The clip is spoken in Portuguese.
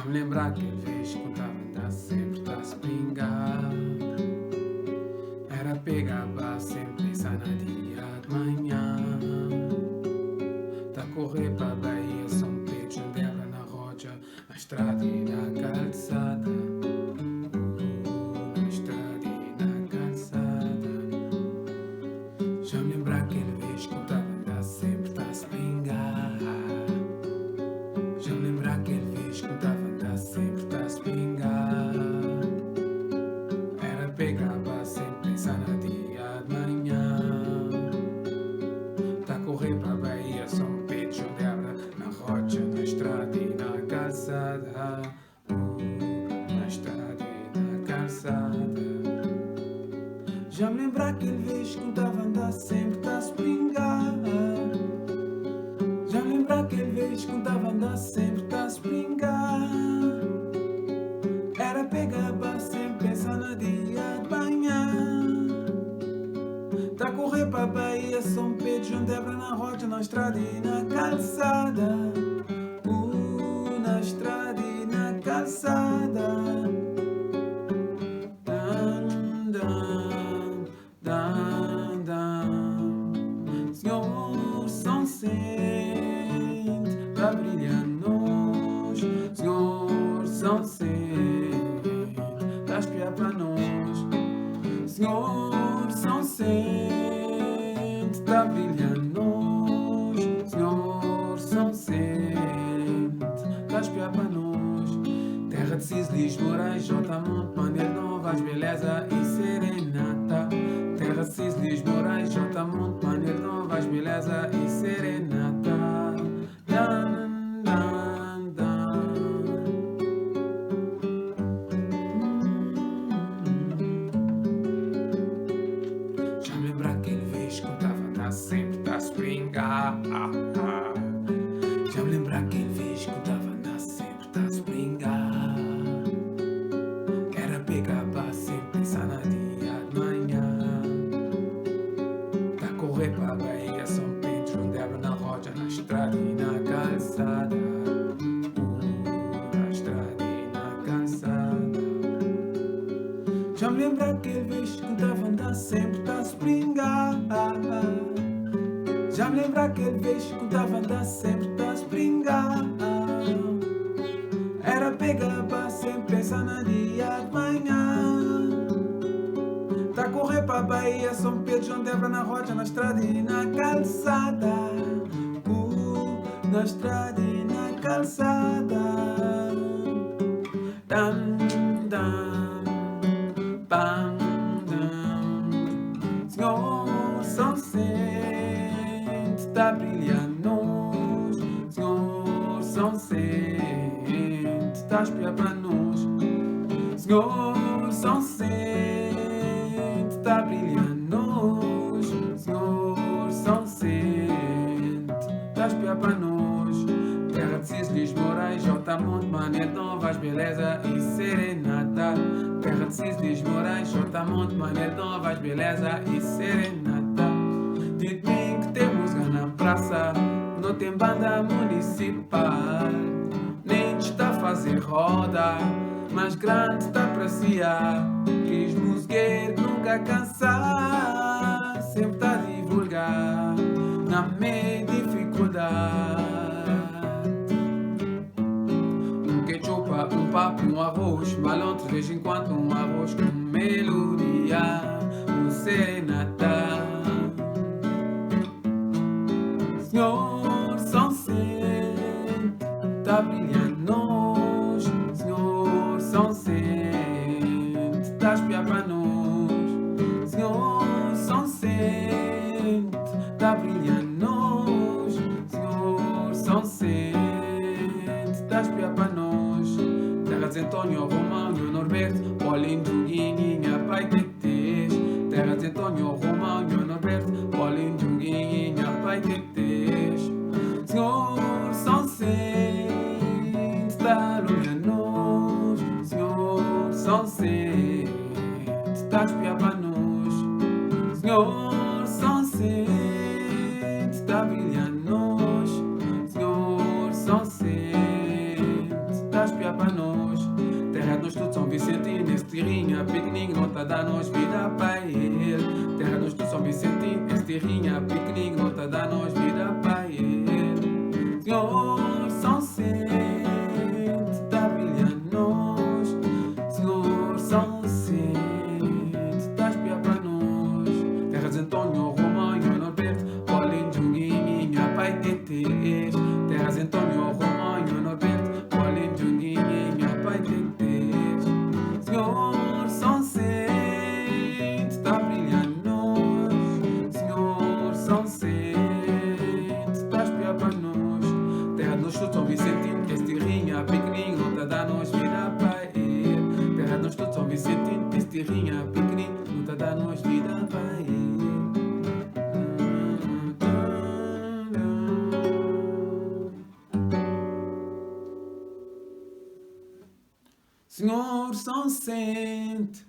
me lembro aquele vez que estava sempre a se pingar. Era pegar sempre pensar na dia de manhã. Tá correr pra Bahia, São Pedro, Débora na rocha, na estrada e na calçada. Na estrada e na calçada. Já me lembro aquele vez que eu estava sempre a se pingar. Já me lembro aquele vez que eu estava sempre a se pingar. Era pegava sempre pensar na dia de manhã. Tá correr pra Bahia, São Pedro, João Débora, na rocha, na estrada e na calçada. Na estrada e na calçada. Já me lembro aquele vez que eu estava sempre a se pingar. Já me lembro aquele vez que eu estava sempre a se pingar. Era pegava sempre pensar na dia de manhã. Tá correr pra Bahia, São Pedro, João Débora na rocha, na estrada e na calçada. Na estrada e na calçada. Dan, dan, dan, dan. Senhor São Centro, tá brilhando-nos. Senhor São Centro, tá a espiar pra nós. Senhor São Centro, tá brilhando-nos. Senhor São Centro, tá a espiar pra nós. Terra de Cis, Lisboa, Jota, Monte, Maneiro, Novas, beleza e serenata. Terra de Cis, Lisboa, Jota, Monte, Maneiro, Novas, beleza e serenata. Dan, dan, dan. Já me lembro aquele vez que eu estava sempre a se pingar. Já me lembro aquele vez que eu estava sempre a se pingar. Era pegava sempre pensar na dia de manhã. Tá correr pra Bahia, São Pedro, João Débora na rocha, na estrada e na calçada. Na estrada e na calçada. Já me lembro aquele vez que eu estava sempre a se pingar. Já me lembro aquele vez que eu estava sempre a se pingar. Era pegava sempre pensar na dia de manhã. Tá correr pra Bahia, São Pedro, João Débora na rocha, na estrada e na calçada. Na estrada e na calçada. Dan, dan, bam, dan. Senhor São Centro, tá brilhando-nos. Senhor São Centro, tá a espiar pra nós. Senhor São Centro, tá brilhando-nos. Senhor São Centro, tá a espiar pra nós. Terra de Cis, Lisboa, Jota, Monte, Maneiro, Novas, beleza e serenata. Terra de Cis, Lisboa, Jota, Monte, Maneiro, Novas, beleza e serenata. Diz-me que temos na praça, não tem banda municipal. Nem está a fazer roda, mas grande está pra ciar. Quis musgueiro nunca cansar, sempre está a divulgar na minha dificuldade. Um ketchup, um papo, um arroz, balão de vez em quando, um arroz com melodia, um serenata. Senhor São Centro, tá brilhando-nos. Senhor São Centro, tá a espiar pra nós. Senhor São Centro, tá brilhando-nos. Senhor São Centro, tá a espiar pra nós. Terra de Antônio, Romão, Norberto, Paulinho, Juguinha, Pai Tetes. Terra de Antônio, Romão, Norberto, Paulinho, Juguinha, Pai Tetes. Senhor São Centro, tá iluminando-nos. Senhor São Centro, tá a espiar pra nós. Senhor São Centro, tá brilhando-nos. Senhor São Centro, tá a espiar pra nós. dar nós vida para ele. Terra nós do São Vicente, esta terrinha pequenininha, não tá dar nós vida para ele. Senhor São Vicente, tá brilhando nós. Senhor São Vicente, tá espiar para nós. Terras de Antônio, Romanho, Norberto, Paulinho, Junguinha, Pai Tetes. Terras de Antônio, Romanho, Norberto, Paulinho, Junguinha, Pai Tetes. Senhor São Vicente, tá brilhando nós. Senhor São Vicente, tá espiar para nós. Terra de nós, São Vicentino, esta terrinha pequenininha, não tá dar nós vida para ele. Terra de nós, São Vicentino, esta terrinha pequenininha, não tá dar nós vida para ele. Senhor São Vicente,